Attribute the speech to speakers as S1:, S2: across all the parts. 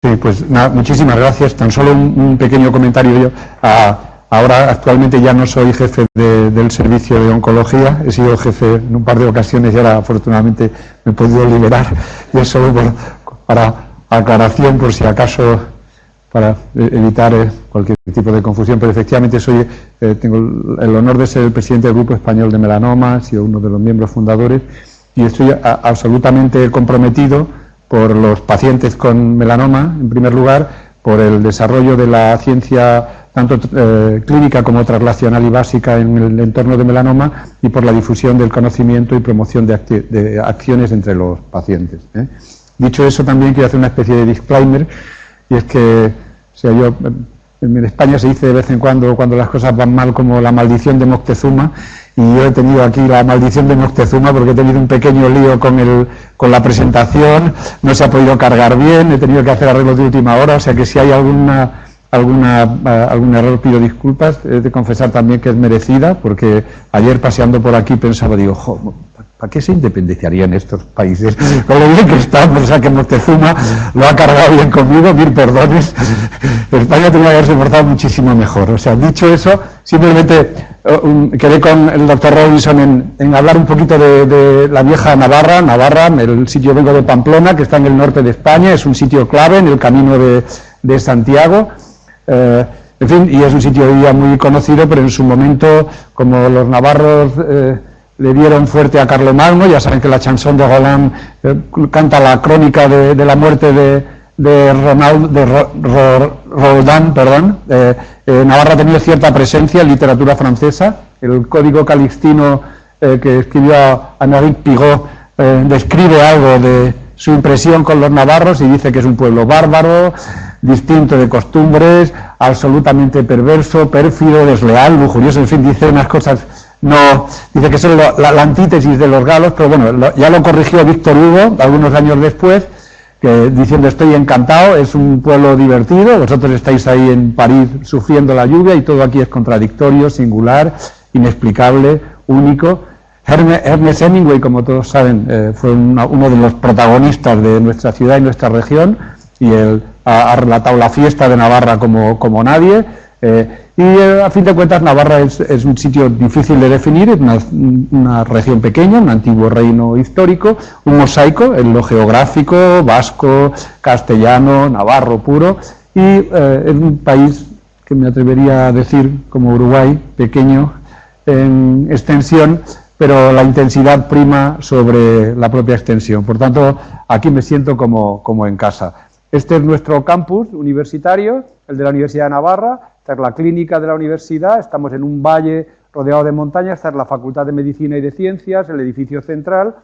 S1: Sí, pues nada, muchísimas gracias. Tan solo un pequeño comentario yo. Ahora actualmente ya no soy jefe del servicio de oncología, he sido jefe en un par de ocasiones y ahora afortunadamente me he podido liberar. Y es solo para aclaración, por si acaso, para evitar cualquier tipo de confusión, pero efectivamente tengo el honor de ser el presidente del Grupo Español de Melanoma, he sido uno de los miembros fundadores y estoy absolutamente comprometido por los pacientes con melanoma, en primer lugar, por el desarrollo de la ciencia tanto clínica como translacional y básica en el entorno de melanoma y por la difusión del conocimiento y promoción de acciones entre los pacientes. Dicho eso, también quiero hacer una especie de disclaimer, y es que, en España se dice de vez en cuando las cosas van mal, como la maldición de Moctezuma, y yo he tenido aquí la maldición de Moctezuma porque he tenido un pequeño lío con la presentación, no se ha podido cargar bien, he tenido que hacer arreglos de última hora, o sea que si hay algún error pido disculpas. He de confesar también que es merecida, porque ayer paseando por aquí pensaba, ¿para qué se independizarían estos países? Con lo bien que estamos, o sea que Moctezuma lo ha cargado bien conmigo, 1000 perdones. España tenía que haberse portado muchísimo mejor. O sea, dicho eso, simplemente quedé con el doctor Robinson en hablar un poquito de la vieja Navarra, el sitio vengo de Pamplona, que está en el norte de España, es un sitio clave en el camino de Santiago. En fin, y es un sitio hoy día muy conocido, pero en su momento, como los navarros le dieron fuerte a Carlomagno, ya saben que la chanson de Roland canta la crónica de la muerte de Roldán, Navarra ha tenido cierta presencia en literatura francesa. El Código Calixtino que escribió Améric Pigot describe algo de su impresión con los navarros y dice que es un pueblo bárbaro, distinto de costumbres, absolutamente perverso, pérfido, desleal, lujurioso, en fin, dice unas cosas, dice que son la antítesis de los galos, pero bueno, ya lo corrigió Víctor Hugo algunos años después, diciendo estoy encantado, es un pueblo divertido, vosotros estáis ahí en París sufriendo la lluvia y todo aquí es contradictorio, singular, inexplicable, único. Ernest Hemingway, como todos saben, fue uno de los protagonistas de nuestra ciudad y nuestra región, y él ha relatado la fiesta de Navarra como nadie, a fin de cuentas Navarra es un sitio difícil de definir, es una región pequeña, un antiguo reino histórico, un mosaico en lo geográfico, vasco, castellano, navarro puro, y es un país que me atrevería a decir como Uruguay, pequeño en extensión, pero la intensidad prima sobre la propia extensión. Por tanto, aquí me siento como en casa. Este es nuestro campus universitario, el de la Universidad de Navarra, esta es la clínica de la universidad, estamos en un valle rodeado de montañas, esta es la Facultad de Medicina y de Ciencias, el edificio central.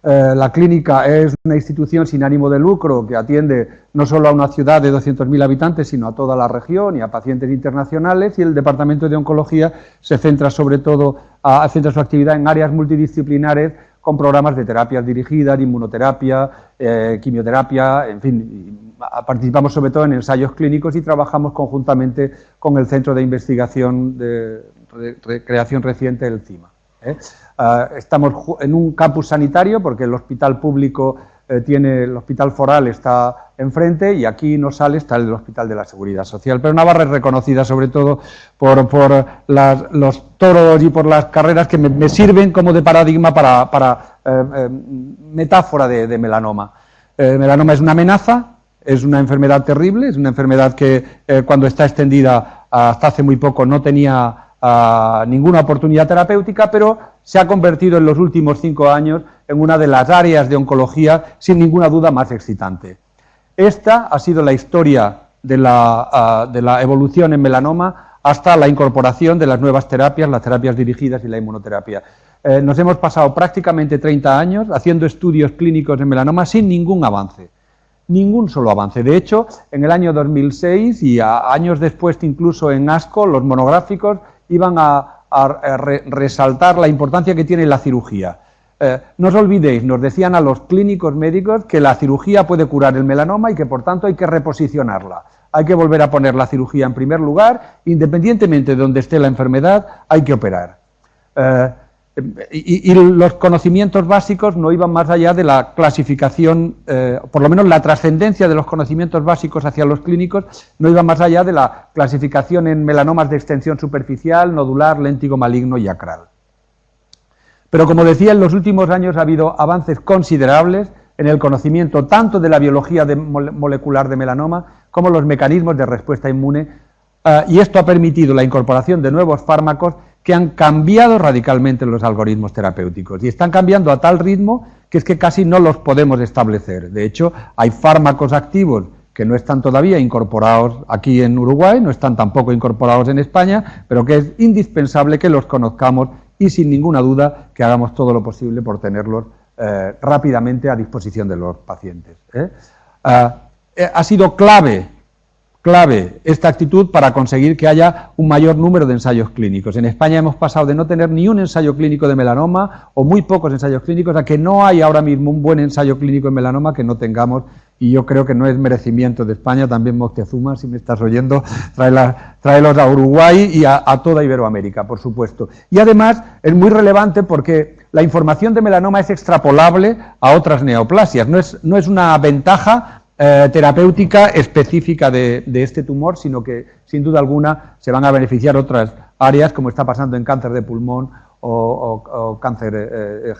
S1: La clínica es una institución sin ánimo de lucro que atiende no solo a una ciudad de 200.000 habitantes, sino a toda la región y a pacientes internacionales, y el Departamento de Oncología se centra sobre todo, centra su actividad en áreas multidisciplinares con programas de terapias dirigidas, inmunoterapia, quimioterapia, en fin, participamos sobre todo en ensayos clínicos y trabajamos conjuntamente con el Centro de Investigación de Creación Reciente, el CIMA. Estamos en un campus sanitario porque el hospital público el hospital foral está enfrente y aquí no sale, está el Hospital de la Seguridad Social. Pero Navarra es reconocida sobre todo por los toros y por las carreras que me sirven como de paradigma para metáfora de melanoma. Melanoma es una amenaza, es una enfermedad terrible, es una enfermedad que cuando está extendida hasta hace muy poco no tenía ninguna oportunidad terapéutica, pero se ha convertido en los últimos 5 años en una de las áreas de oncología sin ninguna duda más excitante. Esta ha sido la historia de la evolución en melanoma hasta la incorporación de las nuevas terapias, las terapias dirigidas y la inmunoterapia. Nos hemos pasado prácticamente 30 años haciendo estudios clínicos en melanoma sin ningún avance. Ningún solo avance. De hecho, en el año 2006 y años después incluso en ASCO, los monográficos iban a resaltar la importancia que tiene la cirugía. No os olvidéis, nos decían a los clínicos médicos que la cirugía puede curar el melanoma y que por tanto hay que reposicionarla. Hay que volver a poner la cirugía en primer lugar, independientemente de donde esté la enfermedad, hay que operar. y los conocimientos básicos no iban más allá de la clasificación, por lo menos la trascendencia de los conocimientos básicos hacia los clínicos no iba más allá de la clasificación en melanomas de extensión superficial, nodular, léntigo maligno y acral. Pero como decía, en los últimos años ha habido avances considerables en el conocimiento tanto de la biología molecular de melanoma como los mecanismos de respuesta inmune, y esto ha permitido la incorporación de nuevos fármacos que han cambiado radicalmente los algoritmos terapéuticos y están cambiando a tal ritmo que es que casi no los podemos establecer. De hecho, hay fármacos activos que no están todavía incorporados aquí en Uruguay, no están tampoco incorporados en España, pero que es indispensable que los conozcamos y sin ninguna duda que hagamos todo lo posible por tenerlos rápidamente a disposición de los pacientes. Ha sido clave esta actitud para conseguir que haya un mayor número de ensayos clínicos. En España hemos pasado de no tener ni un ensayo clínico de melanoma o muy pocos ensayos clínicos a que no hay ahora mismo un buen ensayo clínico en melanoma que no tengamos, y yo creo que no es merecimiento de España. También Moctezuma, si me estás oyendo, tráelos a Uruguay y a toda Iberoamérica, por supuesto. Y además es muy relevante porque la información de melanoma es extrapolable a otras neoplasias, no es una ventaja terapéutica específica de este tumor, sino que sin duda alguna se van a beneficiar otras áreas, como está pasando en cáncer de pulmón o cáncer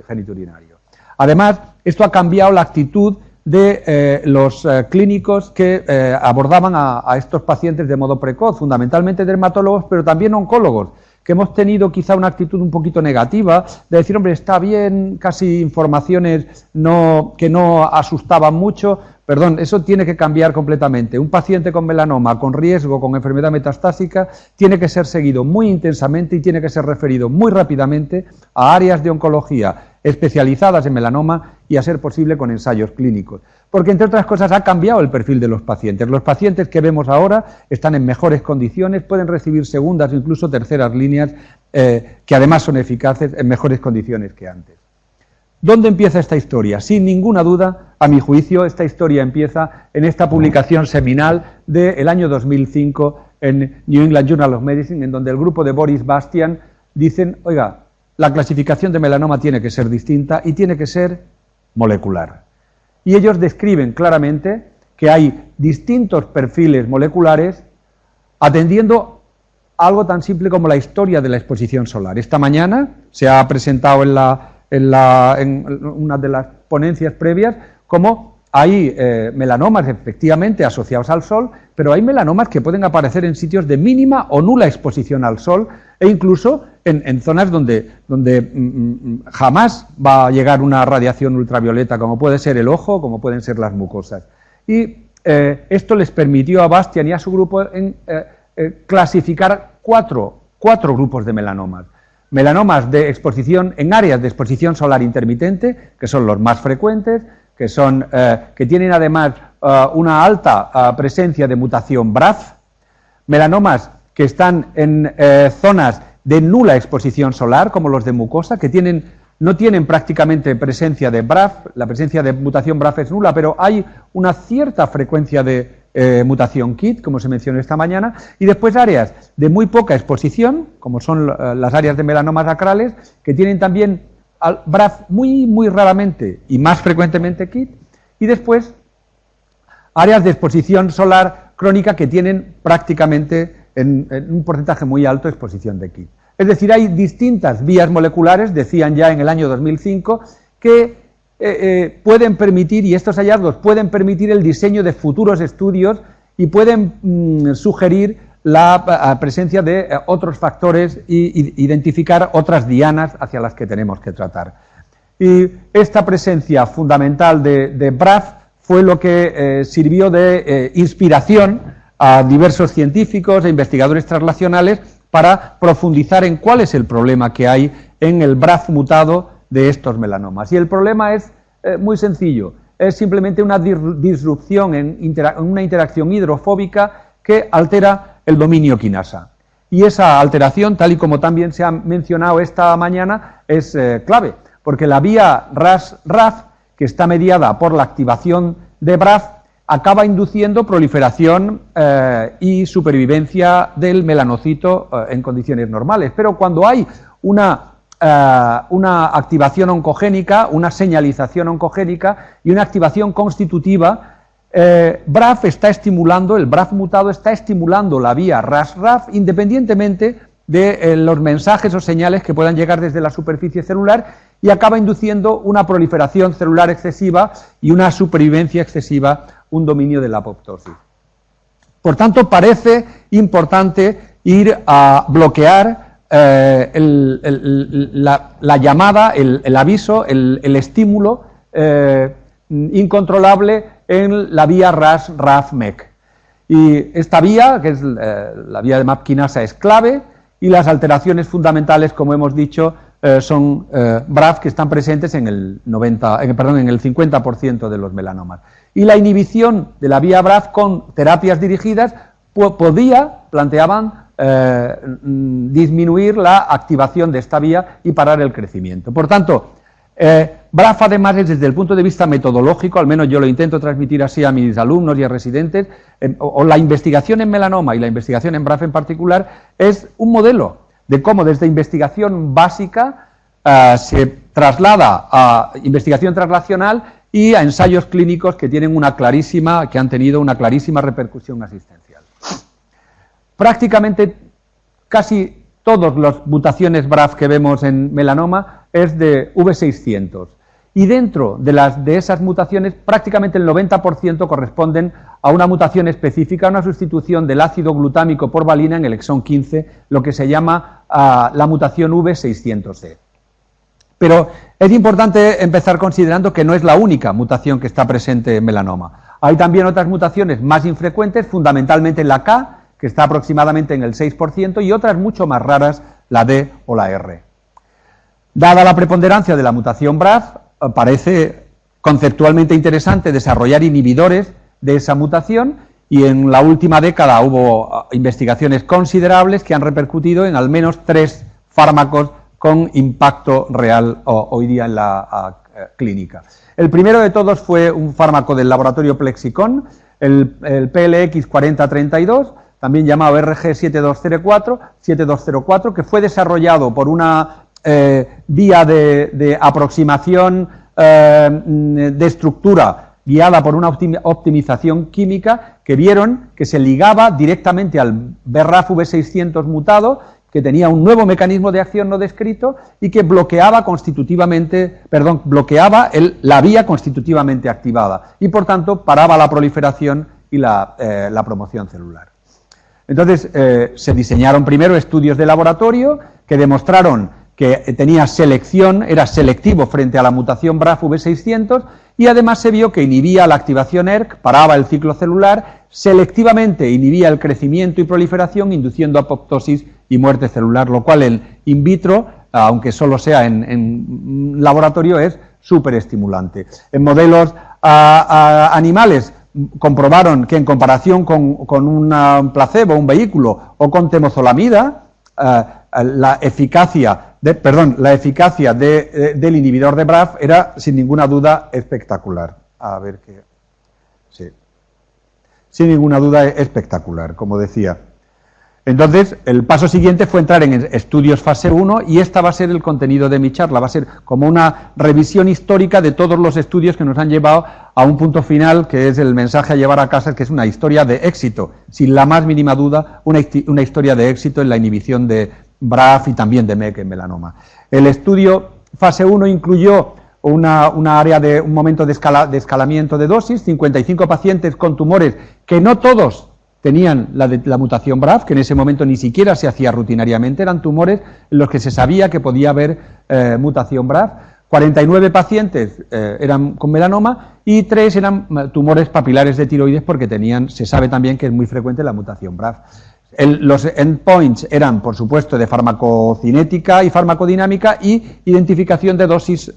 S1: genitourinario. Además, esto ha cambiado la actitud de los clínicos que abordaban a estos pacientes de modo precoz, fundamentalmente dermatólogos, pero también oncólogos, que hemos tenido quizá una actitud un poquito negativa, de decir, hombre, está bien, casi informaciones que no asustaban mucho. Perdón, eso tiene que cambiar completamente. Un paciente con melanoma, con riesgo, con enfermedad metastásica, tiene que ser seguido muy intensamente y tiene que ser referido muy rápidamente a áreas de oncología especializadas en melanoma y, a ser posible, con ensayos clínicos. Porque, entre otras cosas, ha cambiado el perfil de los pacientes. Los pacientes que vemos ahora están en mejores condiciones, pueden recibir segundas o incluso terceras líneas que además son eficaces en mejores condiciones que antes. ¿Dónde empieza esta historia? Sin ninguna duda, a mi juicio, esta historia empieza en esta publicación seminal del año 2005 en New England Journal of Medicine, en donde el grupo de Boris Bastian dicen, oiga, la clasificación de melanoma tiene que ser distinta y tiene que ser molecular. Y ellos describen claramente que hay distintos perfiles moleculares atendiendo a algo tan simple como la historia de la exposición solar. Esta mañana se ha presentado en una de las ponencias previas como hay melanomas efectivamente asociados al sol, pero hay melanomas que pueden aparecer en sitios de mínima o nula exposición al sol e incluso en zonas donde jamás va a llegar una radiación ultravioleta, como puede ser el ojo, como pueden ser las mucosas. Y esto les permitió a Bastian y a su grupo clasificar cuatro grupos de melanomas. Melanomas de exposición en áreas de exposición solar intermitente, que son los más frecuentes, que tienen además una alta presencia de mutación BRAF, melanomas que están en zonas de nula exposición solar, como los de mucosa, que no tienen prácticamente presencia de BRAF, la presencia de mutación BRAF es nula, pero hay una cierta frecuencia de mutación KIT, como se mencionó esta mañana, y después áreas de muy poca exposición, como son las áreas de melanomas acrales, que tienen también BRAF muy, muy raramente y más frecuentemente KIT, y después áreas de exposición solar crónica que tienen prácticamente en un porcentaje muy alto exposición de KIT. Es decir, hay distintas vías moleculares, decían ya en el año 2005, que pueden permitir, y estos hallazgos pueden permitir el diseño de futuros estudios y pueden sugerir la presencia de otros factores e identificar otras dianas hacia las que tenemos que tratar. Y esta presencia fundamental de BRAF fue lo que sirvió de inspiración a diversos científicos e investigadores translacionales para profundizar en cuál es el problema que hay en el BRAF mutado de estos melanomas. Y el problema es muy sencillo, es simplemente una disrupción en una interacción hidrofóbica que altera el dominio quinasa. Y esa alteración, tal y como también se ha mencionado esta mañana, es clave, porque la vía RAS-RAF, que está mediada por la activación de BRAF, acaba induciendo proliferación y supervivencia del melanocito en condiciones normales. Pero cuando hay una una activación oncogénica, una señalización oncogénica y una activación constitutiva. BRAF está estimulando, el BRAF mutado está estimulando la vía RAS-RAF independientemente de los mensajes o señales que puedan llegar desde la superficie celular y acaba induciendo una proliferación celular excesiva y una supervivencia excesiva, un dominio de la apoptosis. Por tanto, parece importante ir a bloquear la llamada, el aviso, el estímulo incontrolable en la vía RAS-RAF-MEK. Y esta vía, que es la vía de MAP kinasa, es clave, y las alteraciones fundamentales, como hemos dicho, son BRAF que están presentes en el 50% de los melanomas. Y la inhibición de la vía BRAF con terapias dirigidas planteaban disminuir la activación de esta vía y parar el crecimiento. Por tanto, BRAF además es desde el punto de vista metodológico, al menos yo lo intento transmitir así a mis alumnos y a residentes, o la investigación en melanoma y la investigación en BRAF en particular, es un modelo de cómo desde investigación básica se traslada a investigación translacional y a ensayos clínicos que han tenido una clarísima repercusión asistencial. Prácticamente casi todas las mutaciones BRAF que vemos en melanoma es de V600 y dentro de esas mutaciones prácticamente el 90% corresponden a una mutación específica, una sustitución del ácido glutámico por valina en el exón 15, lo que se llama la mutación V600E. Pero es importante empezar considerando que no es la única mutación que está presente en melanoma. Hay también otras mutaciones más infrecuentes, fundamentalmente la K, que está aproximadamente en el 6%, y otras mucho más raras, la D o la R. Dada la preponderancia de la mutación BRAF, parece conceptualmente interesante desarrollar inhibidores de esa mutación, y en la última década hubo investigaciones considerables que han repercutido en al menos 3 fármacos con impacto real hoy día en la clínica. El primero de todos fue un fármaco del laboratorio Plexicon, el PLX 4032, también llamado RG7204, que fue desarrollado por una vía de aproximación de estructura guiada por una optimización química, que vieron que se ligaba directamente al BRAF V600 mutado, que tenía un nuevo mecanismo de acción no descrito y que bloqueaba la vía constitutivamente activada y, por tanto, paraba la proliferación y la promoción celular. Entonces, se diseñaron primero estudios de laboratorio que demostraron que tenía selección, era selectivo frente a la mutación BRAF V600 y además se vio que inhibía la activación ERK, paraba el ciclo celular, selectivamente inhibía el crecimiento y proliferación, induciendo apoptosis y muerte celular, lo cual en in vitro, aunque solo sea en laboratorio, es súper estimulante. En modelos animales comprobaron que en comparación con un placebo, un vehículo, o con temozolamida, la eficacia del inhibidor de BRAF era sin ninguna duda espectacular. Sin ninguna duda espectacular, como decía. Entonces, el paso siguiente fue entrar en estudios fase 1 y esta va a ser el contenido de mi charla, va a ser como una revisión histórica de todos los estudios que nos han llevado a un punto final, que es el mensaje a llevar a casa, que es una historia de éxito, sin la más mínima duda, una historia de éxito en la inhibición de BRAF y también de MEK en melanoma. El estudio fase 1 incluyó un momento de escalamiento de dosis, 55 pacientes con tumores que no todos tenían la mutación BRAF, que en ese momento ni siquiera se hacía rutinariamente, eran tumores en los que se sabía que podía haber mutación BRAF. 49 pacientes eran con melanoma y 3 eran tumores papilares de tiroides porque se sabe también que es muy frecuente la mutación BRAF. Los endpoints eran, por supuesto, de farmacocinética y farmacodinámica y identificación de dosis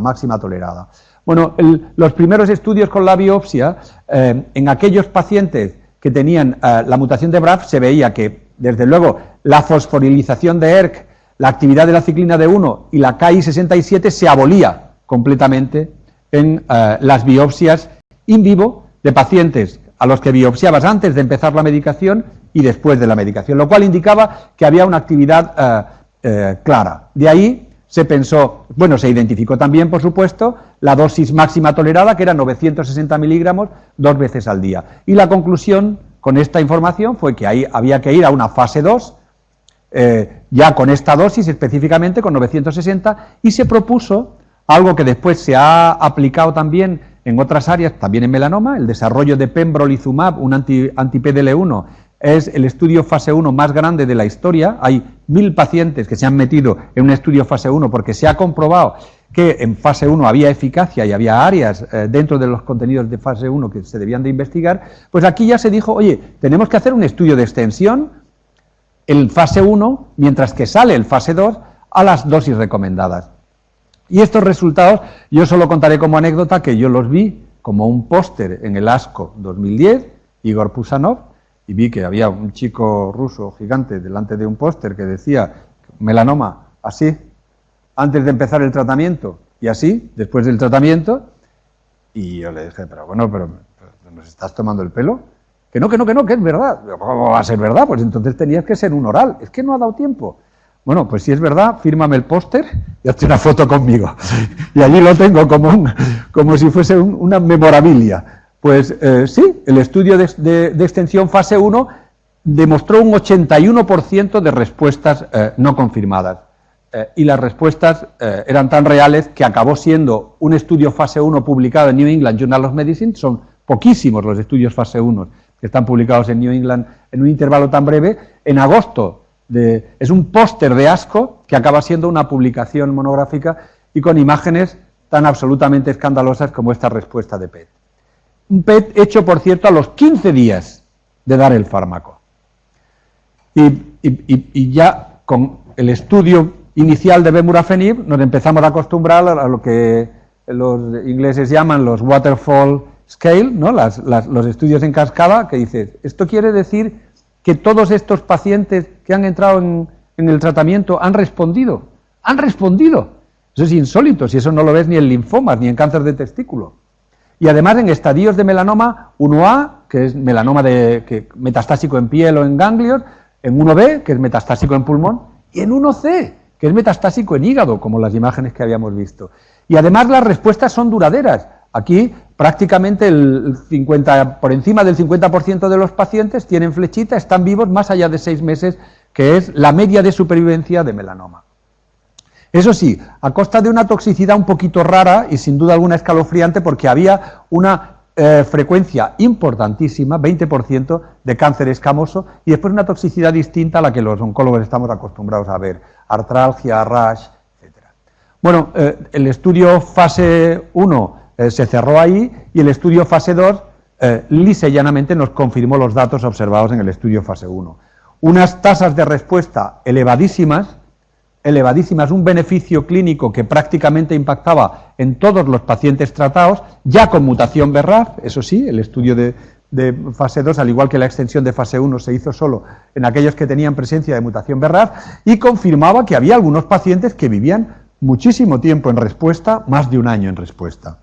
S1: máxima tolerada. Bueno, los primeros estudios con la biopsia, en aquellos pacientes que tenían la mutación de BRAF, se veía que, desde luego, la fosforilización de ERK, la actividad de la ciclina D1 y la Ki67 se abolía completamente en las biopsias in vivo de pacientes a los que biopsiabas antes de empezar la medicación y después de la medicación, lo cual indicaba que había una actividad clara. De ahí se pensó, bueno, se identificó también, por supuesto, la dosis máxima tolerada, que era 960 miligramos 2 veces al día. Y la conclusión con esta información fue que ahí había que ir a una fase 2, ya con esta dosis específicamente, con 960, y se propuso algo que después se ha aplicado también en otras áreas, también en melanoma, el desarrollo de pembrolizumab, un anti-PDL1, es el estudio fase 1 más grande de la historia. Hay 1000 pacientes que se han metido en un estudio fase 1 porque se ha comprobado que en fase 1 había eficacia y había áreas dentro de los contenidos de fase 1 que se debían de investigar. Pues aquí ya se dijo, oye, tenemos que hacer un estudio de extensión en fase 1, mientras que sale el fase 2 a las dosis recomendadas. Y estos resultados, yo solo contaré como anécdota que yo los vi como un póster en el ASCO 2010, Igor Pusanov, y vi que había un chico ruso gigante delante de un póster que decía melanoma así, antes de empezar el tratamiento, y así, después del tratamiento, y yo le dije, pero bueno, pero ¿nos estás tomando el pelo? Que no, que es verdad. ¿Cómo va a ser verdad? Pues entonces tenías que ser un oral. Es que no ha dado tiempo. Bueno, pues si es verdad, fírmame el póster y hazte una foto conmigo. Y allí lo tengo como si fuese una memorabilia. Pues sí, el estudio de extensión fase 1 demostró un 81% de respuestas no confirmadas. Y las respuestas eran tan reales que acabó siendo un estudio fase 1 publicado en New England Journal of Medicine. Son poquísimos los estudios fase 1 que están publicados en New England en un intervalo tan breve. En agosto, es un póster de ASCO que acaba siendo una publicación monográfica y con imágenes tan absolutamente escandalosas como esta respuesta de PET. Un PET hecho, por cierto, a los 15 días de dar el fármaco. Y ya con el estudio inicial de Bemurafenib nos empezamos a acostumbrar a lo que los ingleses llaman los waterfall scale, ¿no? Los estudios en cascada, que dices, esto quiere decir que todos estos pacientes que han entrado en el tratamiento han respondido. ¡Han respondido! Eso es insólito, si eso no lo ves ni en linfomas, ni en cáncer de testículo. Y además en estadios de melanoma 1A, que es melanoma metastásico en piel o en ganglios, en 1B, que es metastásico en pulmón, y en 1C, que es metastásico en hígado, como las imágenes que habíamos visto. Y además las respuestas son duraderas. Aquí prácticamente por encima del 50% de los pacientes tienen flechita, están vivos más allá de 6 meses, que es la media de supervivencia de melanoma. Eso sí, a costa de una toxicidad un poquito rara y sin duda alguna escalofriante, porque había una frecuencia importantísima, 20% de cáncer escamoso, y después una toxicidad distinta a la que los oncólogos estamos acostumbrados a ver, artralgia, rash, etc. Bueno, el estudio fase 1 se cerró ahí y el estudio fase 2 lisa y llanamente nos confirmó los datos observados en el estudio fase 1. Unas tasas de respuesta elevadísimas, un beneficio clínico que prácticamente impactaba en todos los pacientes tratados, ya con mutación BRAF, eso sí, el estudio de fase 2, al igual que la extensión de fase 1, se hizo solo en aquellos que tenían presencia de mutación BRAF, y confirmaba que había algunos pacientes que vivían muchísimo tiempo en respuesta, más de un año en respuesta,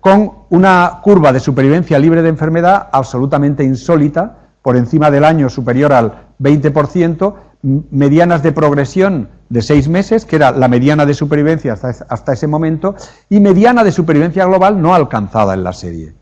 S1: con una curva de supervivencia libre de enfermedad absolutamente insólita, por encima del año superior al 20%, medianas de progresión de 6 meses, que era la mediana de supervivencia hasta ese momento, y mediana de supervivencia global no alcanzada en la serie.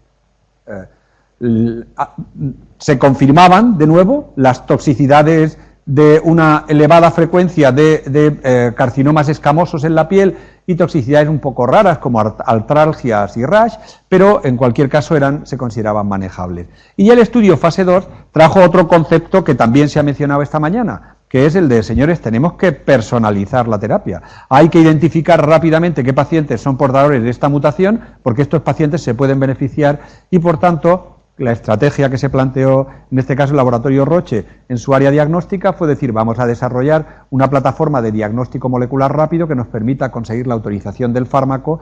S1: Se confirmaban, de nuevo, las toxicidades de una elevada frecuencia de carcinomas escamosos en la piel y toxicidades un poco raras como artralgias y rash, pero en cualquier caso se consideraban manejables. Y el estudio fase 2 trajo otro concepto que también se ha mencionado esta mañana, que es el de, señores, tenemos que personalizar la terapia. Hay que identificar rápidamente qué pacientes son portadores de esta mutación, porque estos pacientes se pueden beneficiar y, por tanto, la estrategia que se planteó, en este caso el laboratorio Roche, en su área diagnóstica, fue decir, vamos a desarrollar una plataforma de diagnóstico molecular rápido que nos permita conseguir la autorización del fármaco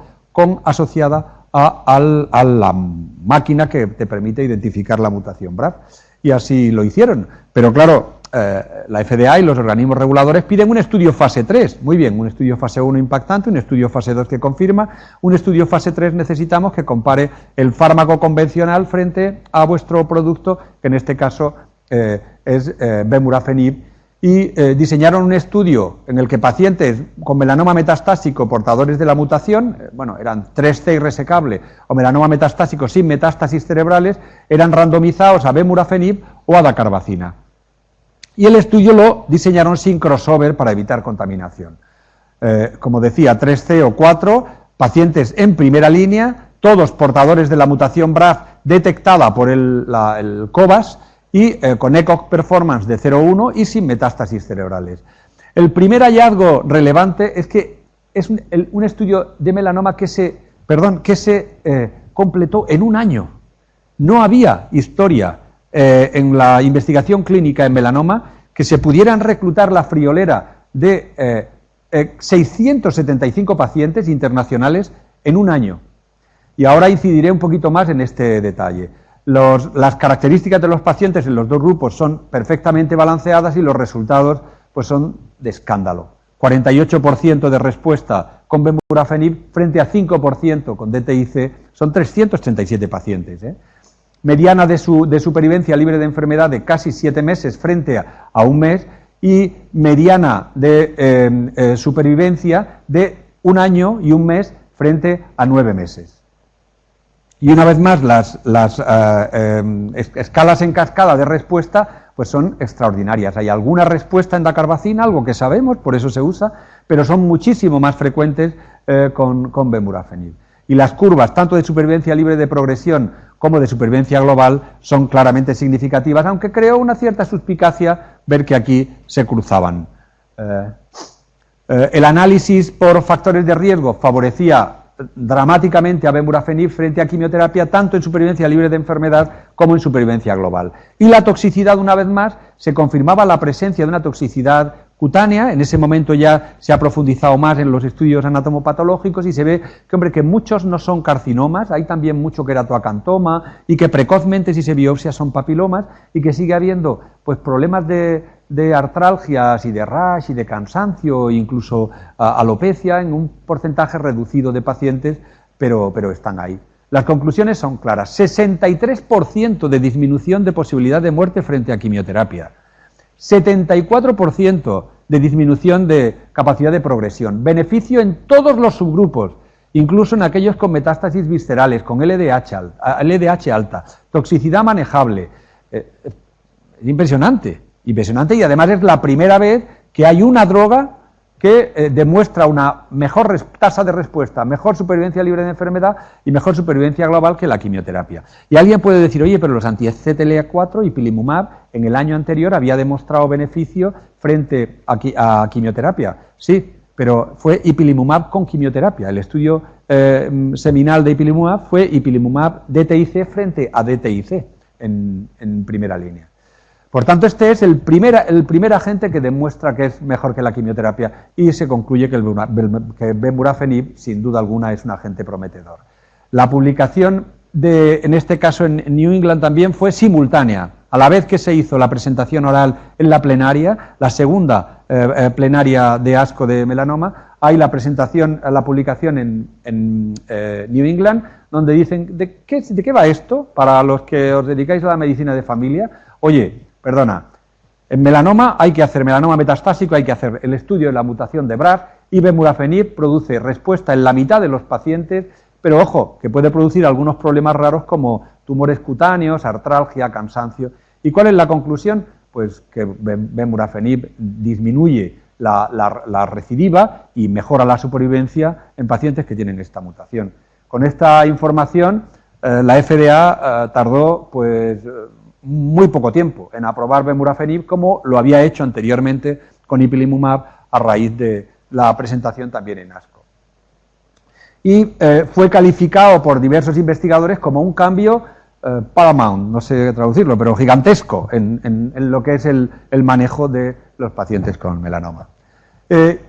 S1: asociada a la máquina que te permite identificar la mutación BRAF. Y así lo hicieron. Pero claro, la FDA y los organismos reguladores piden un estudio fase 3. Muy bien, un estudio fase 1 impactante, un estudio fase 2 que confirma, un estudio fase 3 necesitamos que compare el fármaco convencional frente a vuestro producto, que en este caso es Bemurafenib, y diseñaron un estudio en el que pacientes con melanoma metastásico portadores de la mutación, bueno, eran 3C irresecable o melanoma metastásico sin metástasis cerebrales, eran randomizados a bemurafenib o a dacarbacina. Y el estudio lo diseñaron sin crossover para evitar contaminación. Como decía, 3C o 4, pacientes en primera línea, todos portadores de la mutación BRAF detectada por el COBAS y con ECOG performance de 0,1 y sin metástasis cerebrales. El primer hallazgo relevante es que es un estudio de melanoma que se completó en un año. No había historia en la investigación clínica en melanoma que se pudieran reclutar la friolera de 675 pacientes internacionales en un año. Y ahora incidiré un poquito más en este detalle. Las características de los pacientes en los dos grupos son perfectamente balanceadas y los resultados pues, son de escándalo. 48% de respuesta con bemurafenib frente a 5% con DTIC, son 337 pacientes. Mediana de supervivencia libre de enfermedad de casi 7 meses frente a un mes y mediana de supervivencia de 1 año y 1 mes frente a 9 meses. Y una vez más, las escalas en cascada de respuesta pues son extraordinarias. Hay alguna respuesta en dacarbacina, algo que sabemos, por eso se usa, pero son muchísimo más frecuentes con bemurafenib. Y las curvas, tanto de supervivencia libre de progresión como de supervivencia global, son claramente significativas, aunque creo una cierta suspicacia ver que aquí se cruzaban. El análisis por factores de riesgo favorecía dramáticamente a bemurafenib frente a quimioterapia, tanto en supervivencia libre de enfermedad como en supervivencia global. Y la toxicidad, una vez más, se confirmaba la presencia de una toxicidad cutánea. En ese momento ya se ha profundizado más en los estudios anatomopatológicos y se ve que, hombre, que muchos no son carcinomas, hay también mucho queratoacantoma y que precozmente, si se biopsia, son papilomas y que sigue habiendo pues problemas de artralgias y de rash y de cansancio, incluso alopecia en un porcentaje reducido de pacientes, pero están ahí. Las conclusiones son claras: 63% de disminución de posibilidad de muerte frente a quimioterapia, 74% de disminución de capacidad de progresión, beneficio en todos los subgrupos, incluso en aquellos con metástasis viscerales, con LDH alta, toxicidad manejable. Es impresionante y además es la primera vez que hay una droga que demuestra una mejor tasa de respuesta, mejor supervivencia libre de enfermedad y mejor supervivencia global que la quimioterapia. Y alguien puede decir, oye, pero los anti-CTLA-4, ipilimumab, en el año anterior había demostrado beneficio frente a quimioterapia. Sí, pero fue ipilimumab con quimioterapia. El estudio seminal de ipilimumab fue ipilimumab DTIC frente a DTIC en primera línea. Por tanto, este es el primer agente que demuestra que es mejor que la quimioterapia y se concluye que bemurafenib, sin duda alguna, es un agente prometedor. La publicación, en este caso en New England también, fue simultánea. A la vez que se hizo la presentación oral en la plenaria, la segunda plenaria de ASCO de melanoma, hay la publicación en New England, donde dicen, ¿de qué va esto? Para los que os dedicáis a la medicina de familia, oye, perdona, en melanoma hay que hacer melanoma metastásico, hay que hacer el estudio de la mutación de BRAF y bemurafenib produce respuesta en la mitad de los pacientes, pero ojo, que puede producir algunos problemas raros como tumores cutáneos, artralgia, cansancio. ¿Y cuál es la conclusión? Pues que bemurafenib disminuye la recidiva y mejora la supervivencia en pacientes que tienen esta mutación. Con esta información, la FDA tardó pues muy poco tiempo en aprobar bemurafenib, como lo había hecho anteriormente con ipilimumab a raíz de la presentación también en ASCO. Y fue calificado por diversos investigadores como un cambio paramount, no sé traducirlo, pero gigantesco en lo que es el manejo de los pacientes con melanoma.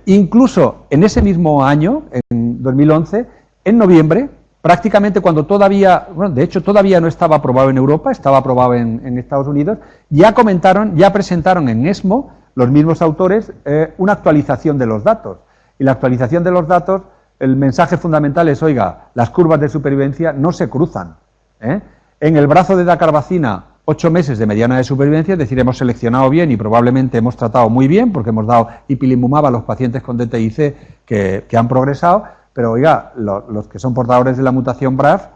S1: Incluso en ese mismo año, en 2011, en noviembre, prácticamente cuando todavía, bueno, de hecho todavía no estaba aprobado en Europa, estaba aprobado en Estados Unidos, ya presentaron en ESMO, los mismos autores, una actualización de los datos. Y la actualización de los datos, el mensaje fundamental es, oiga, las curvas de supervivencia no se cruzan. En el brazo de dacarbacina 8 meses de mediana de supervivencia, es decir, hemos seleccionado bien y probablemente hemos tratado muy bien, porque hemos dado ipilimumab a los pacientes con DTIC que han progresado, pero oiga, los que son portadores de la mutación BRAF,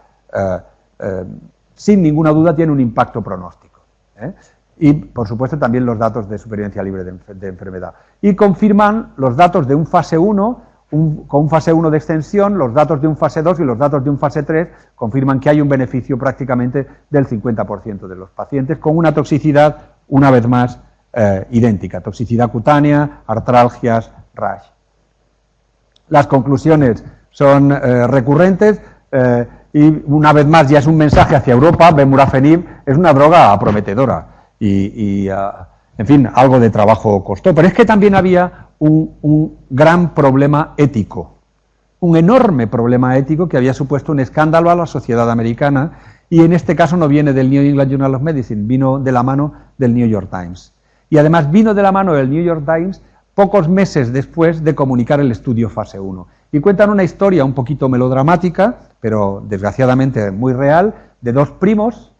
S1: sin ninguna duda tienen un impacto pronóstico. Y, por supuesto, también los datos de supervivencia libre de enfermedad. Y confirman los datos de un fase 1, con un fase 1 de extensión, los datos de un fase 2 y los datos de un fase 3 confirman que hay un beneficio prácticamente del 50% de los pacientes, con una toxicidad, una vez más, idéntica. Toxicidad cutánea, artralgias, rash. Las conclusiones son recurrentes y, una vez más, ya es un mensaje hacia Europa. Bemurafenib es una droga prometedora y en fin, algo de trabajo costó. Pero es que también había un gran problema ético, un enorme problema ético que había supuesto un escándalo a la sociedad americana, y en este caso no viene del New England Journal of Medicine, vino de la mano del New York Times. Y además vino de la mano del New York Times pocos meses después de comunicar el estudio fase 1. Y cuentan una historia un poquito melodramática, pero desgraciadamente muy real, de dos primos,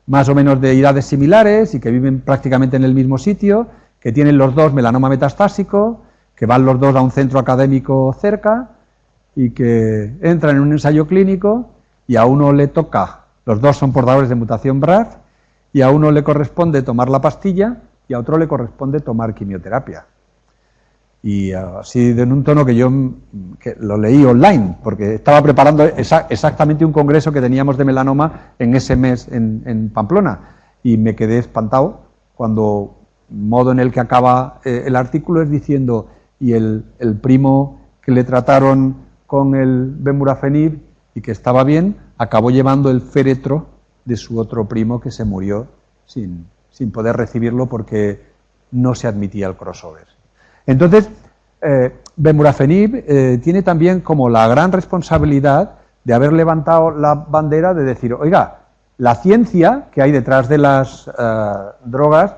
S1: más o menos de edades similares y que viven prácticamente en el mismo sitio, que tienen los dos melanoma metastásico, que van los dos a un centro académico cerca y que entran en un ensayo clínico y a uno le toca, los dos son portadores de mutación BRAF, y a uno le corresponde tomar la pastilla y a otro le corresponde tomar quimioterapia. Y así en un tono que yo lo leí online, porque estaba preparando exactamente un congreso que teníamos de melanoma en ese mes en Pamplona, y me quedé espantado cuando modo en el que acaba el artículo es diciendo, y el primo que le trataron con el bemurafenib y que estaba bien, acabó llevando el féretro de su otro primo que se murió sin poder recibirlo porque no se admitía el crossover. Entonces, bemurafenib tiene también como la gran responsabilidad de haber levantado la bandera de decir, oiga, la ciencia que hay detrás de las drogas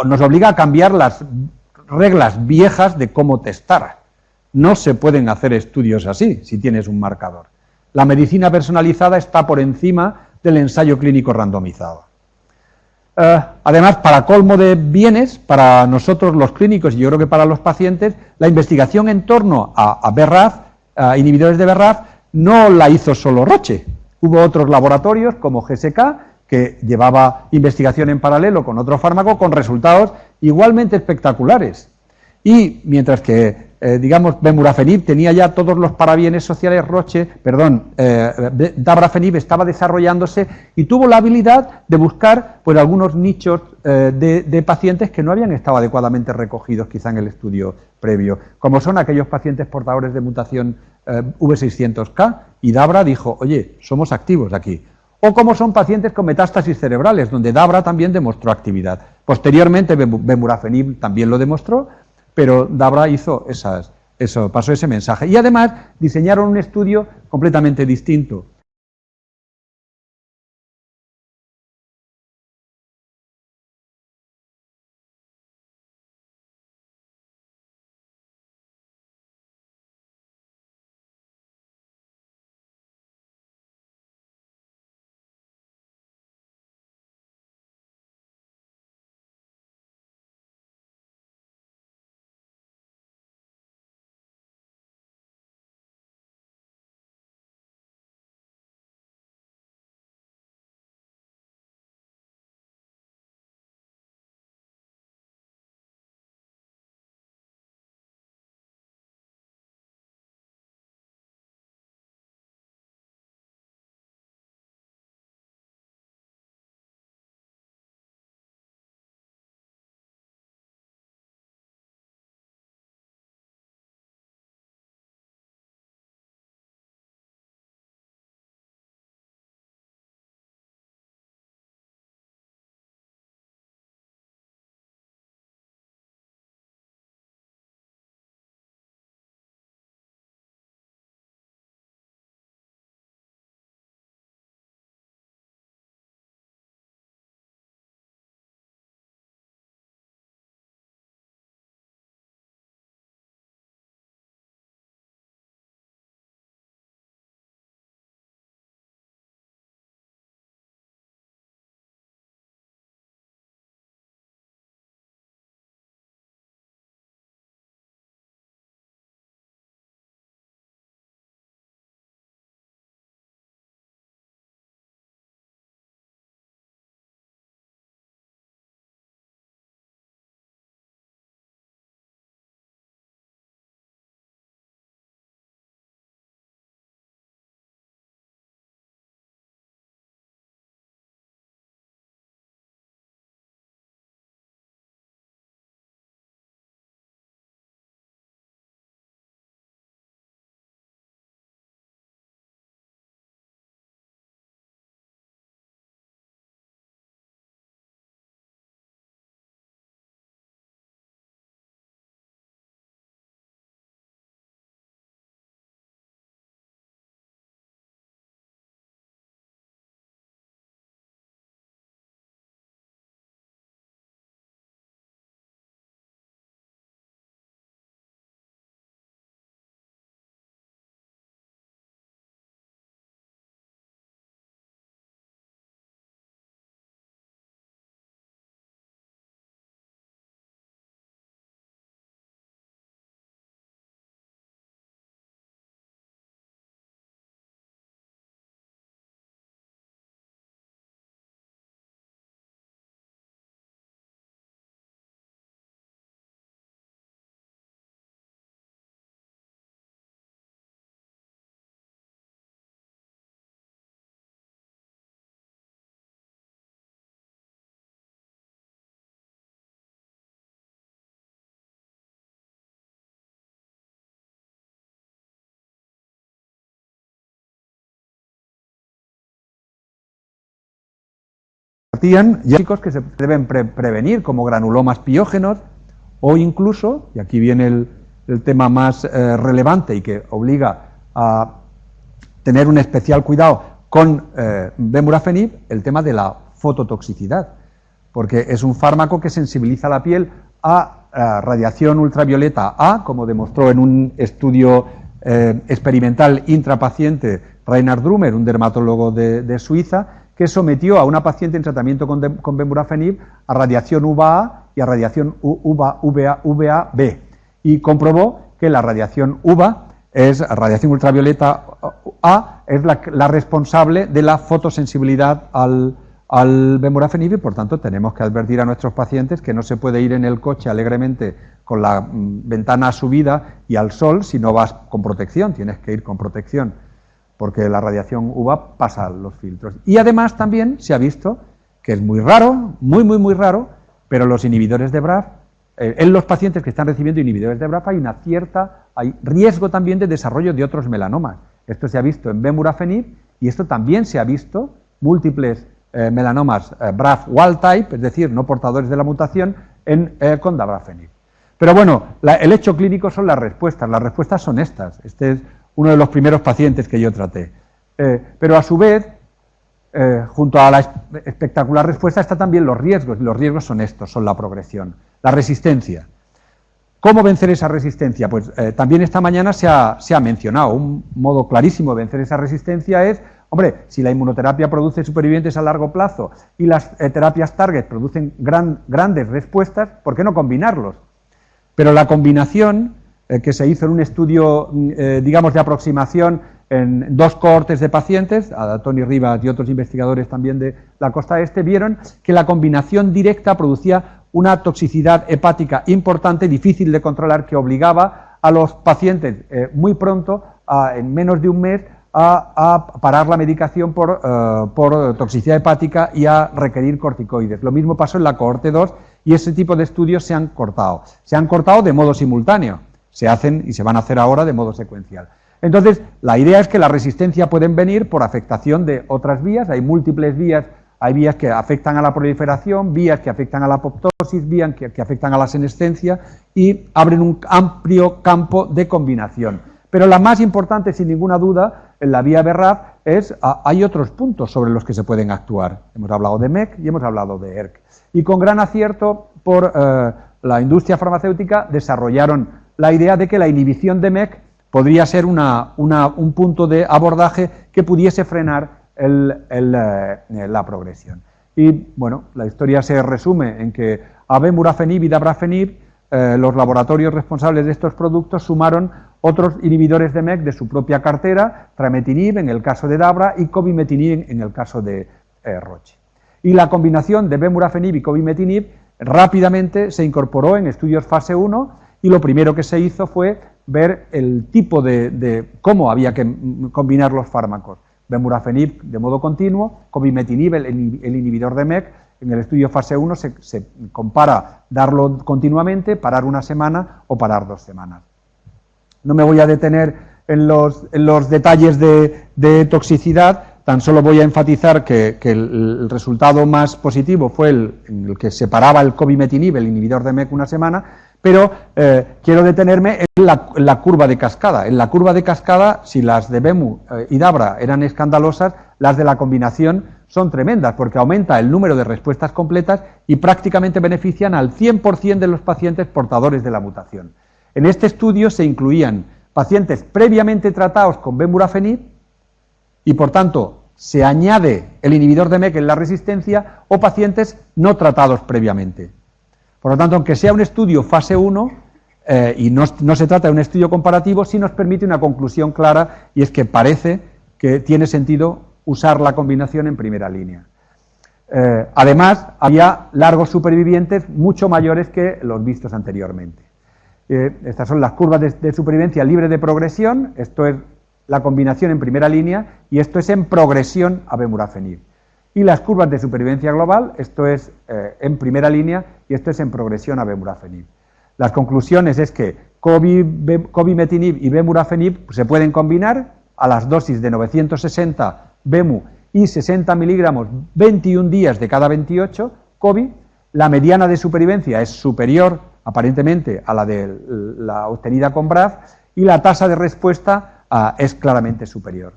S1: nos obliga a cambiar las reglas viejas de cómo testar. No se pueden hacer estudios así si tienes un marcador. La medicina personalizada está por encima del ensayo clínico randomizado. Además, para colmo de bienes, para nosotros los clínicos y yo creo que para los pacientes, la investigación en torno a BRAF, inhibidores de BRAF, no la hizo solo Roche. Hubo otros laboratorios como GSK que llevaba investigación en paralelo con otro fármaco con resultados igualmente espectaculares. Y mientras que, digamos, bemurafenib tenía ya todos los parabienes sociales, dabrafenib estaba desarrollándose y tuvo la habilidad de buscar pues algunos nichos de pacientes que no habían estado adecuadamente recogidos quizá en el estudio previo, como son aquellos pacientes portadores de mutación V600K, y Dabra dijo, oye, somos activos aquí. O como son pacientes con metástasis cerebrales, donde Dabra también demostró actividad. Posteriormente, bemurafenib también lo demostró, pero Dabra pasó ese mensaje. Y además diseñaron un estudio completamente distinto. advertían ya que se deben prevenir, como granulomas piógenos, o incluso, y aquí viene el tema más relevante y que obliga a tener un especial cuidado con bemurafenib, el tema de la fototoxicidad, porque es un fármaco que sensibiliza la piel a radiación ultravioleta A, como demostró en un estudio experimental intrapaciente Reinhard Drummer, un dermatólogo de Suiza, que sometió a una paciente en tratamiento con bemurafenib a radiación UVA-A y a radiación UVA-B, y comprobó que la radiación UVA es radiación ultravioleta A, es la responsable de la fotosensibilidad al bemurafenib, y por tanto tenemos que advertir a nuestros pacientes que no se puede ir en el coche alegremente con la ventana subida y al sol si no vas con protección, tienes que ir con protección, porque la radiación UVA pasa los filtros. Y además también se ha visto que es muy raro, muy raro, pero los inhibidores de BRAF, en los pacientes que están recibiendo inhibidores de BRAF hay riesgo también de desarrollo de otros melanomas. Esto se ha visto en bemurafenib y esto también se ha visto, múltiples melanomas BRAF wild type, es decir, no portadores de la mutación, con dabrafenib. Pero bueno, el hecho clínico son las respuestas son estas. Este es uno de los primeros pacientes que yo traté. Pero a su vez, junto a la espectacular respuesta están también los riesgos, y los riesgos son estos, son la progresión, la resistencia. ¿Cómo vencer esa resistencia? Pues también esta mañana se ha mencionado, un modo clarísimo de vencer esa resistencia es, hombre, si la inmunoterapia produce supervivientes a largo plazo y las terapias target producen grandes respuestas, ¿por qué no combinarlos? Pero la combinación que se hizo en un estudio, digamos, de aproximación en 2 cohortes de pacientes, a Tony Rivas y otros investigadores también de la costa este, vieron que la combinación directa producía una toxicidad hepática importante, difícil de controlar, que obligaba a los pacientes muy pronto, en menos de un mes, a parar la medicación por toxicidad hepática y a requerir corticoides. Lo mismo pasó en la cohorte 2 y ese tipo de estudios se han cortado. Se han cortado de modo simultáneo, se hacen y se van a hacer ahora de modo secuencial. Entonces, la idea es que la resistencia pueden venir por afectación de otras vías, hay múltiples vías, hay vías que afectan a la proliferación, vías que afectan a la apoptosis, vías que afectan a la senescencia y abren un amplio campo de combinación. Pero la más importante, sin ninguna duda, en la vía BRAF es, hay otros puntos sobre los que se pueden actuar. Hemos hablado de MEK y hemos hablado de ERK. Y con gran acierto por la industria farmacéutica desarrollaron la idea de que la inhibición de MEK podría ser un punto de abordaje que pudiese frenar la progresión. Y bueno, la historia se resume en que a bemurafenib y dabrafenib, los laboratorios responsables de estos productos sumaron otros inhibidores de MEK de su propia cartera, trametinib en el caso de Dabra y cobimetinib en el caso de Roche. Y la combinación de bemurafenib y cobimetinib rápidamente se incorporó en estudios fase 1 y lo primero que se hizo fue ver el tipo de cómo había que combinar los fármacos. Bemurafenib de modo continuo, cobimetinib, el inhibidor de MEK, en el estudio fase 1 se compara darlo continuamente, parar una semana o parar 2 semanas. No me voy a detener en los detalles de toxicidad, tan solo voy a enfatizar que el resultado más positivo fue en el que separaba el cobimetinib, el inhibidor de MEK, una semana, pero quiero detenerme en la curva de cascada. En la curva de cascada, si las de Bemu y Dabra eran escandalosas, las de la combinación son tremendas, porque aumenta el número de respuestas completas y prácticamente benefician al 100% de los pacientes portadores de la mutación. En este estudio se incluían pacientes previamente tratados con bemurafenib y, por tanto, se añade el inhibidor de MEK en la resistencia o pacientes no tratados previamente. Por lo tanto, aunque sea un estudio fase 1 y no se trata de un estudio comparativo, sí nos permite una conclusión clara y es que parece que tiene sentido usar la combinación en primera línea. Además, había largos supervivientes mucho mayores que los vistos anteriormente. Estas son las curvas de supervivencia libre de progresión, esto es la combinación en primera línea y esto es en progresión a bemurafenib. Y las curvas de supervivencia global, esto es en primera línea y esto es en progresión a bemurafenib. Las conclusiones es que cobimetinib y bemurafenib se pueden combinar a las dosis de 960 bemu y 60 miligramos 21 días de cada 28, COVID, la mediana de supervivencia es superior, aparentemente, a la de la obtenida con BRAF, y la tasa de respuesta es claramente superior.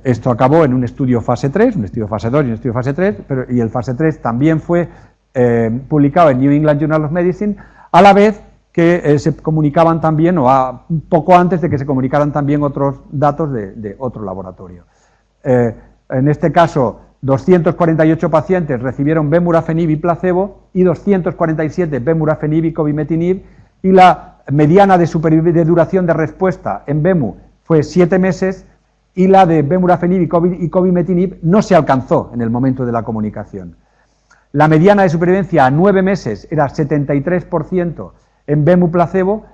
S1: Esto acabó en un estudio fase 3, un estudio fase 2 y un estudio fase 3, y el fase 3 también fue publicado en New England Journal of Medicine, a la vez que se comunicaban también, un poco antes de que se comunicaran también otros datos de otro laboratorio. En este caso, 248 pacientes recibieron bemurafenib y placebo y 247 bemurafenib y cobimetinib, y la mediana de duración de respuesta en bemu fue 7 meses, y la de bemurafenib y cobimetinib no se alcanzó en el momento de la comunicación. La mediana de supervivencia a 9 meses era 73% en bemu placebo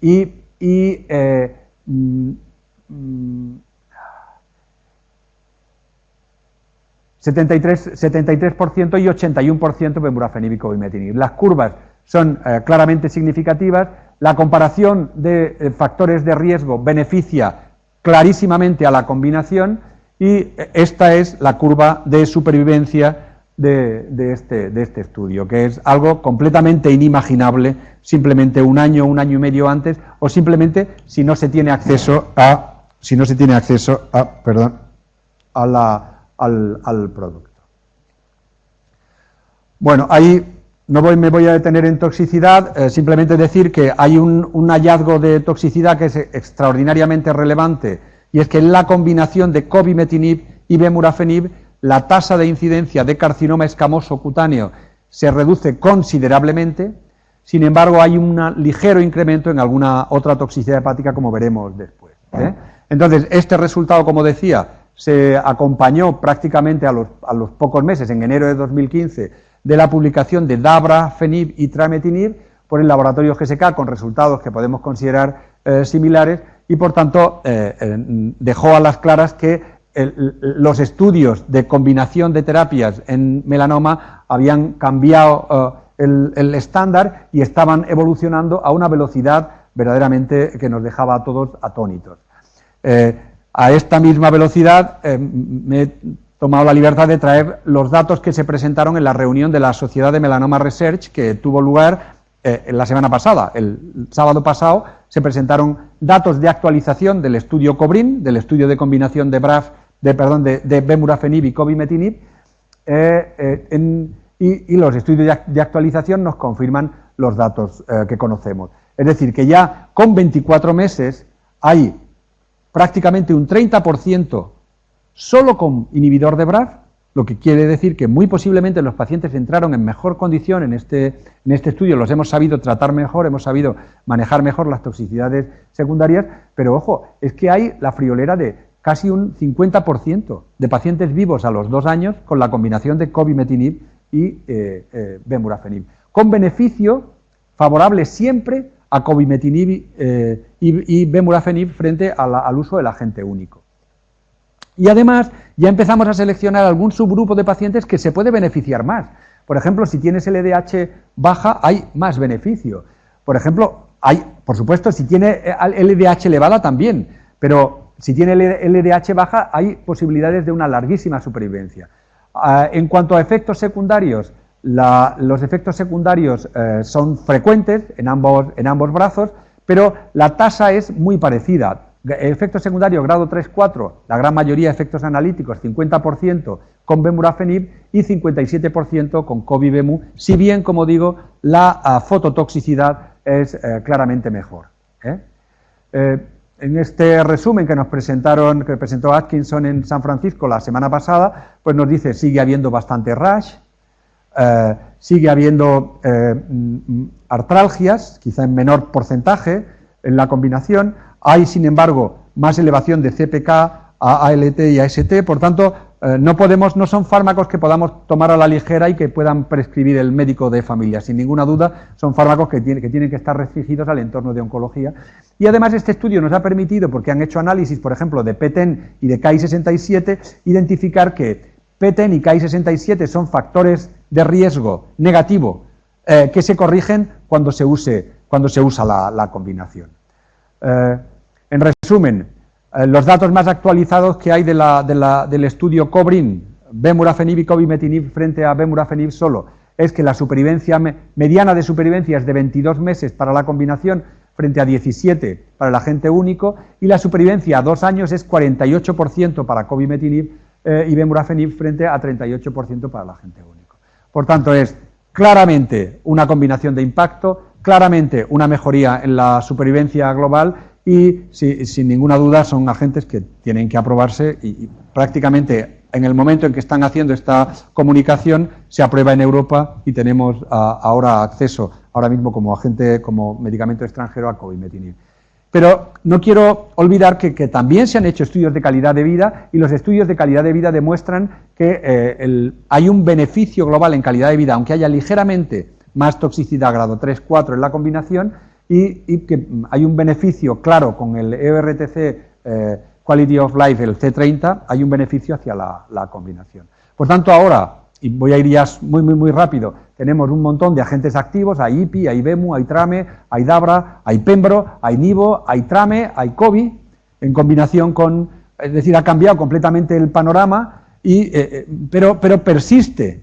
S1: y 73% y 81% bemurafenib y cobimetinib. Las curvas son claramente significativas. La comparación de factores de riesgo beneficia clarísimamente a la combinación, y esta es la curva de supervivencia de este estudio, que es algo completamente inimaginable simplemente un año y medio antes, o simplemente si no se tiene acceso al producto. Bueno, ahí no me voy a detener en toxicidad, simplemente decir que hay un hallazgo de toxicidad que es extraordinariamente relevante, y es que en la combinación de cobimetinib y bemurafenib la tasa de incidencia de carcinoma escamoso cutáneo se reduce considerablemente. Sin embargo, hay un ligero incremento en alguna otra toxicidad hepática, como veremos después. Entonces, este resultado, como decía, se acompañó prácticamente a los pocos meses, en enero de 2015, de la publicación de dabrafenib y trametinib por el laboratorio GSK, con resultados que podemos considerar similares, y por tanto dejó a las claras que los estudios de combinación de terapias en melanoma habían cambiado el estándar y estaban evolucionando a una velocidad verdaderamente que nos dejaba a todos atónitos. A esta misma velocidad me he tomado la libertad de traer los datos que se presentaron en la reunión de la Sociedad de Melanoma Research, que tuvo lugar la semana pasada. El sábado pasado se presentaron datos de actualización del estudio COBRIN, del estudio de combinación de bemurafenib y cobimetinib, y los estudios de actualización nos confirman los datos que conocemos. Es decir, que ya con 24 meses hay prácticamente un 30% solo con inhibidor de BRAF, lo que quiere decir que muy posiblemente los pacientes entraron en mejor condición en este estudio, los hemos sabido tratar mejor, hemos sabido manejar mejor las toxicidades secundarias, pero ojo, es que hay la friolera de casi un 50% de pacientes vivos a los 2 años con la combinación de cobimetinib y bemurafenib, con beneficio favorable siempre a cobimetinib y bemurafenib frente al uso del agente único. Y además ya empezamos a seleccionar algún subgrupo de pacientes que se puede beneficiar más. Por ejemplo, si tienes LDH baja hay más beneficio. Por ejemplo, por supuesto, si tiene LDH elevada también, pero si tiene LDH baja hay posibilidades de una larguísima supervivencia. En cuanto a efectos secundarios, los efectos secundarios son frecuentes en ambos brazos, pero la tasa es muy parecida. Efectos secundarios grado 3-4, la gran mayoría de efectos analíticos, 50% con bemurafenib y 57% con cobi-bemu, si bien, como digo, la fototoxicidad es claramente mejor. En este resumen que presentó Atkinson en San Francisco la semana pasada, pues nos dice sigue habiendo bastante rash, sigue habiendo artralgias, quizá en menor porcentaje en la combinación. Hay, sin embargo, más elevación de CPK, ALT y AST, por tanto, no son fármacos que podamos tomar a la ligera y que puedan prescribir el médico de familia. Sin ninguna duda, son fármacos que tienen que estar restringidos al entorno de oncología. Y además este estudio nos ha permitido, porque han hecho análisis, por ejemplo, de PTEN y de Ki67, identificar que PTEN y Ki67 son factores de riesgo negativo que se corrigen cuando se usa la combinación. En resumen, Los datos más actualizados que hay del estudio COBRIN, Bemurafenib y cobimetinib frente a Bemurafenib solo, es que la supervivencia mediana de supervivencia es de 22 meses para la combinación frente a 17 para el agente único, y la supervivencia a 2 años es 48% para cobimetinib y Bemurafenib frente a 38% para el agente único. Por tanto, es claramente una combinación de impacto, claramente una mejoría en la supervivencia global y sin ninguna duda son agentes que tienen que aprobarse y prácticamente en el momento en que están haciendo esta comunicación se aprueba en Europa y tenemos ahora acceso, ahora mismo como medicamento extranjero a cobimetinib. Pero no quiero olvidar que también se han hecho estudios de calidad de vida y los estudios de calidad de vida demuestran que hay un beneficio global en calidad de vida, aunque haya ligeramente más toxicidad grado 3, 4 en la combinación y que hay un beneficio claro con el EORTC Quality of Life, el C30, hay un beneficio hacia la combinación. Por tanto, ahora, y voy a ir ya muy rápido, tenemos un montón de agentes activos, hay IPI, hay BEMU, hay TRAME, hay DABRA, hay PEMBRO, hay NIVO, hay TRAME, hay COBI, en combinación con, es decir, ha cambiado completamente el panorama, pero persiste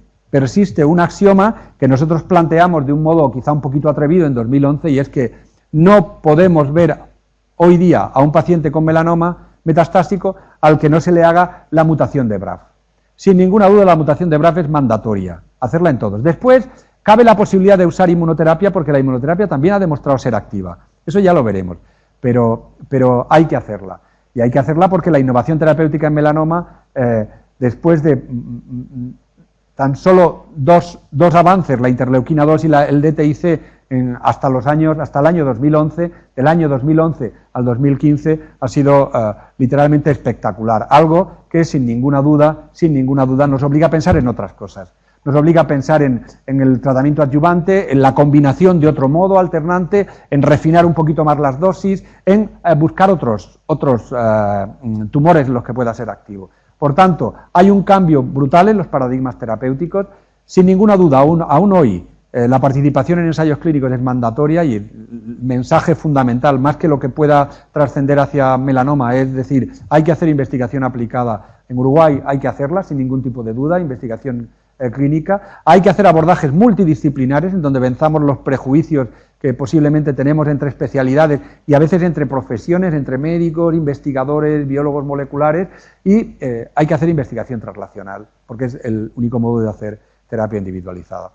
S1: un axioma que nosotros planteamos de un modo quizá un poquito atrevido en 2011, y es que no podemos ver hoy día a un paciente con melanoma metastásico al que no se le haga la mutación de BRAF. Sin ninguna duda la mutación de BRAF es mandatoria, hacerla en todos. Después, cabe la posibilidad de usar inmunoterapia porque la inmunoterapia también ha demostrado ser activa. Eso ya lo veremos, pero hay que hacerla. Y hay que hacerla porque la innovación terapéutica en melanoma, después de tan solo dos avances, la interleuquina 2 y el DTIC, hasta el año 2011, del año 2011 al 2015, ha sido literalmente espectacular. Algo que sin ninguna duda nos obliga a pensar en otras cosas. Nos obliga a pensar en el tratamiento adyuvante, en la combinación de otro modo alternante, en refinar un poquito más las dosis, en buscar otros tumores en los que pueda ser activo. Por tanto, hay un cambio brutal en los paradigmas terapéuticos. Sin ninguna duda, aún hoy, la participación en ensayos clínicos es mandatoria y el mensaje fundamental, más que lo que pueda trascender hacia melanoma, es decir, hay que hacer investigación aplicada. En Uruguay hay que hacerla, sin ningún tipo de duda, investigación clínica. Hay que hacer abordajes multidisciplinares en donde venzamos los prejuicios que posiblemente tenemos entre especialidades y a veces entre profesiones, entre médicos, investigadores, biólogos moleculares, y hay que hacer investigación translacional, porque es el único modo de hacer terapia individualizada.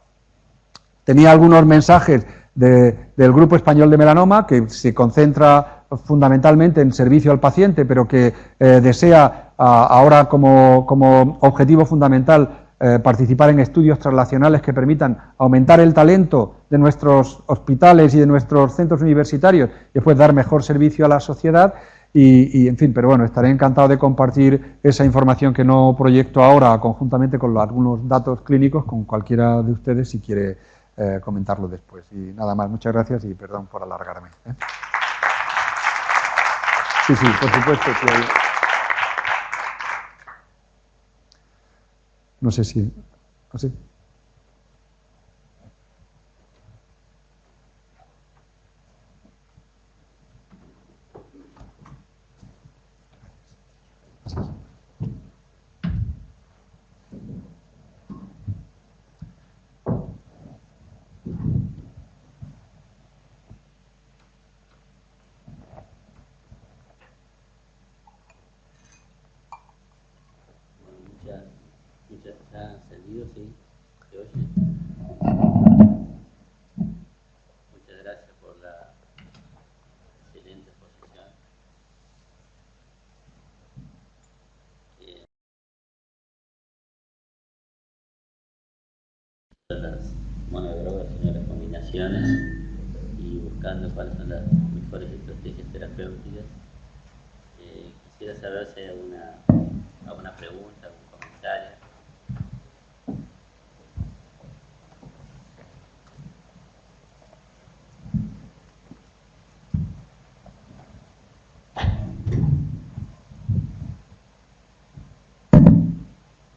S1: Tenía algunos mensajes del Grupo Español de Melanoma, que se concentra fundamentalmente en servicio al paciente, pero que desea ahora como objetivo fundamental participar en estudios translacionales que permitan aumentar el talento de nuestros hospitales y de nuestros centros universitarios y después dar mejor servicio a la sociedad. En fin, pero bueno, estaré encantado de compartir esa información que no proyecto ahora conjuntamente con algunos datos clínicos con cualquiera de ustedes si quiere comentarlo después. Y nada más, muchas gracias y perdón por alargarme. Sí, por supuesto. No sé si... ¿Ah, sí?
S2: ¿Está encendido? Sí. ¿Se oye? Muchas gracias por la excelente exposición. Las monodrogas y las combinaciones y buscando cuáles son las mejores estrategias terapéuticas. Quisiera saber si hay alguna pregunta, algún comentario.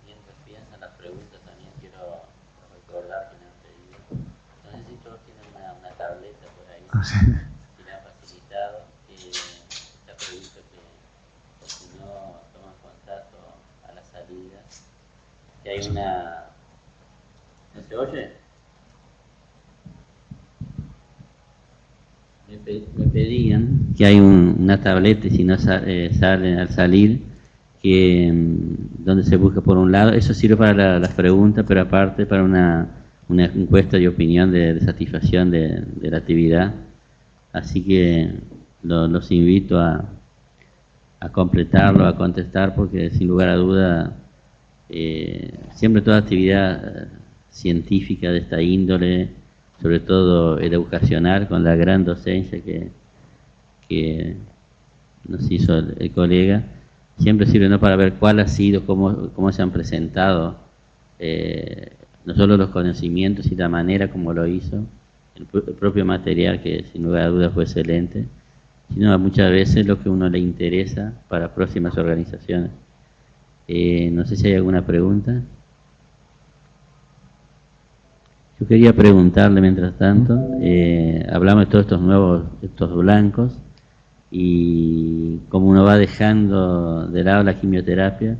S2: Mientras piensan las preguntas, también quiero recordar que me han pedido. No sé si todos tienen una tableta por ahí.
S1: Ah, sí.
S2: Si le han facilitado, está previsto que que hay una... ¿No se oye? Me pedían que hay una tableta, y si no salen al salir, que donde se busca por un lado, eso sirve para las preguntas, pero aparte para una encuesta de opinión de satisfacción de la actividad. Así que los invito a completarlo, a contestar, porque sin lugar a duda siempre toda actividad científica de esta índole, sobre todo educacional, con la gran docencia que nos hizo el colega, siempre sirve, ¿no?, para ver cuál ha sido, cómo se han presentado no solo los conocimientos y la manera como lo hizo, el propio material, que sin lugar a dudas fue excelente, sino muchas veces lo que a uno le interesa para próximas organizaciones. No sé si hay alguna pregunta. Yo quería preguntarle, mientras tanto, hablamos de todos estos blancos, y como uno va dejando de lado la quimioterapia,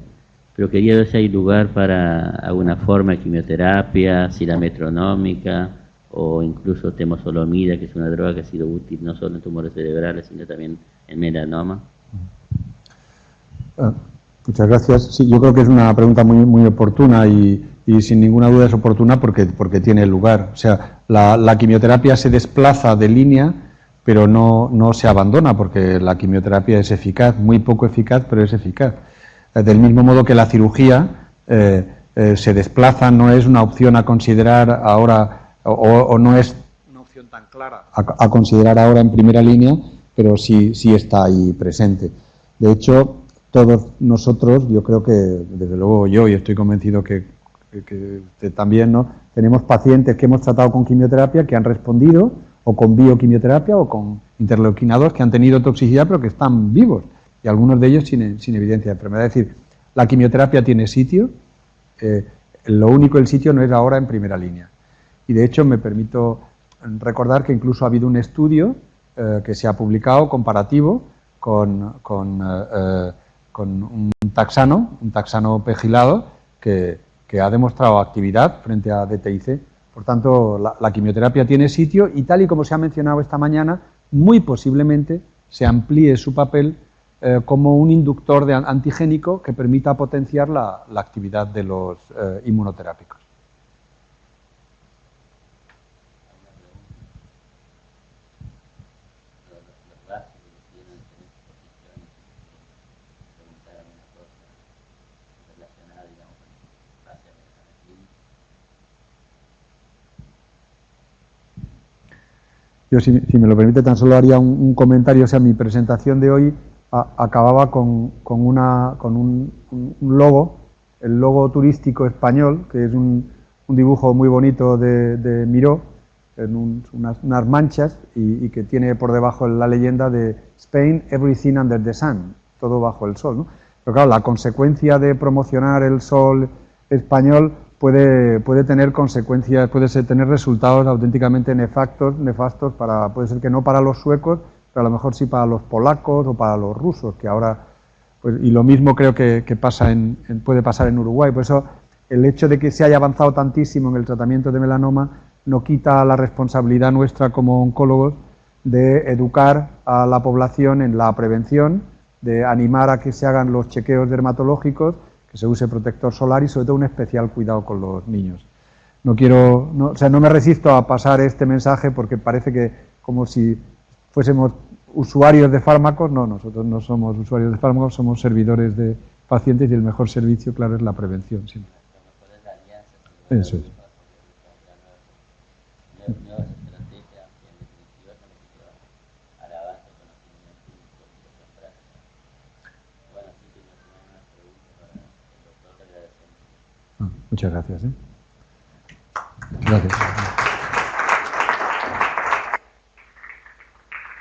S2: pero quería ver si hay lugar para alguna forma de quimioterapia, si la metronómica o incluso temozolomida, que es una droga que ha sido útil no solo en tumores cerebrales, sino también en melanoma.
S1: Muchas gracias. Sí, yo creo que es una pregunta muy, muy oportuna y sin ninguna duda es oportuna porque tiene lugar. O sea, la quimioterapia se desplaza de línea, pero no se abandona, porque la quimioterapia es eficaz, muy poco eficaz, pero es eficaz. Del mismo modo que la cirugía se desplaza, no es una opción a considerar ahora, o no es una opción tan clara a considerar ahora en primera línea, pero sí está ahí presente. De hecho, todos nosotros, yo creo que, desde luego yo, y estoy convencido que usted también, ¿no?, tenemos pacientes que hemos tratado con quimioterapia que han respondido, o con bioquimioterapia, o con interleuquinados que han tenido toxicidad, pero que están vivos, y algunos de ellos sin evidencia de enfermedad. Es decir, la quimioterapia tiene sitio, lo único, el sitio no es ahora en primera línea. Y de hecho me permito recordar que incluso ha habido un estudio que se ha publicado comparativo con un taxano pegilado que ha demostrado actividad frente a DTIC. Por tanto, la quimioterapia tiene sitio y, tal y como se ha mencionado esta mañana, muy posiblemente se amplíe su papel como un inductor antigénico que permita potenciar la actividad de los inmunoterápicos. Yo, si me lo permite, tan solo haría un comentario. O sea, mi presentación de hoy acababa con un logo, el logo turístico español, que es un dibujo muy bonito de Miró, en unas manchas, y que tiene por debajo la leyenda de Spain, everything under the sun, todo bajo el sol, ¿no? Pero claro, la consecuencia de promocionar el sol español puede tener consecuencias, tener resultados auténticamente nefastos, puede ser que no para los suecos, pero a lo mejor sí para los polacos o para los rusos, que ahora, pues, y lo mismo creo que puede pasar en Uruguay. Por eso, el hecho de que se haya avanzado tantísimo en el tratamiento de melanoma no quita la responsabilidad nuestra como oncólogos de educar a la población en la prevención, de animar a que se hagan los chequeos dermatológicos, que se use protector solar y sobre todo un especial cuidado con los niños. No me resisto a pasar este mensaje porque parece que como si fuésemos usuarios de fármacos. No, nosotros no somos usuarios de fármacos, somos servidores de pacientes y el mejor servicio, claro, es la prevención siempre. Eso es. Muchas gracias. Gracias.